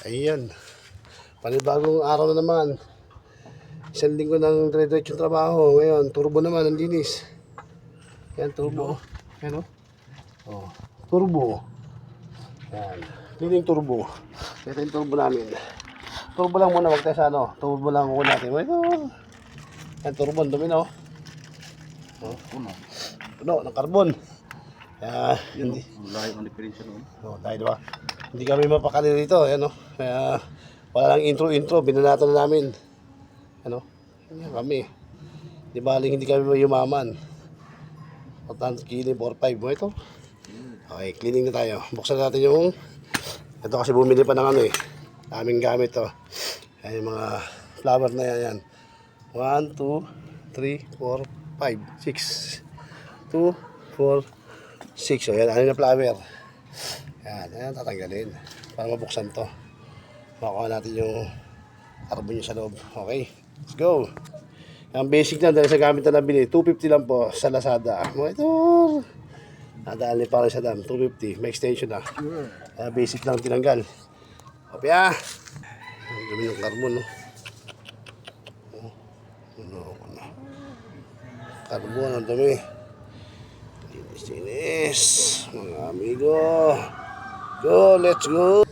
Ayan. Panibagong araw na naman. Isang linggo ng dire-diretso trabaho. Ngayon, turbo naman ang linis. Ayan, turbo. Ayan o. Oh, turbo. Ayan. Cleaning turbo. Ito yung turbo namin. Turbo lang muna. Huwag tayo sa ano. Turbo lang muna natin. Ayan, turbo. Ang dumi na o. Oh, puno ng carbon. Kaya, hindi. Layo ang diferensya noon. Oh, dahil diba? Hindi kami mapakali rito. Ayan o. Kaya, wala lang intro. Binanatan na namin. Ano? Ayan kami. Di baling hindi kami yumaman. Importante killing 4-5 mo ito. Okay, cleaning na tayo. Buksan natin yung ito kasi bumili pa ng ano eh. Daming gamit to. Ayan yung mga flower na yan. 1, 2, 3, 4, 5, 6. 2, 4, 6. So yan, ano na flower. Ayan, tatanggalin. Para mabuksan to. Makuha natin yung carbon nyo sa loob. Okay, let's go. Ang basic na dahil sa gamit na nabili, 250 lang po sa Lazada. Ito, nadaan ni para sa dam, 250. May extension na. Basic lang tinanggal. Kopya. Ang dumi ng carbon, no? Carbon, ang dumi. Linis, mga amigo. Go, let's go.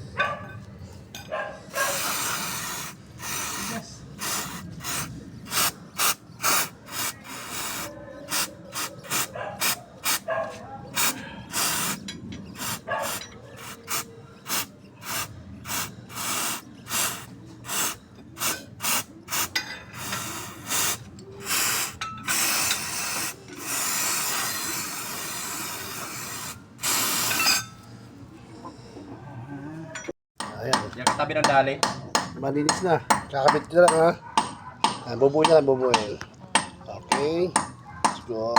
Ayan. Yung katabi ng dali. Malinis na. Kakabit ko na lang ha. Bubuin na lang, bubuin. Okay. Let's go.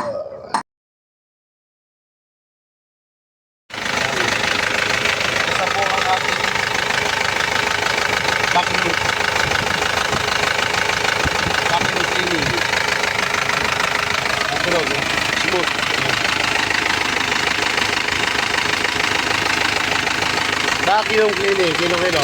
Isa po ang ating vacuum cleaning. Tulog, no? Smooth. Vacuum cleaning. Kilo-kilo.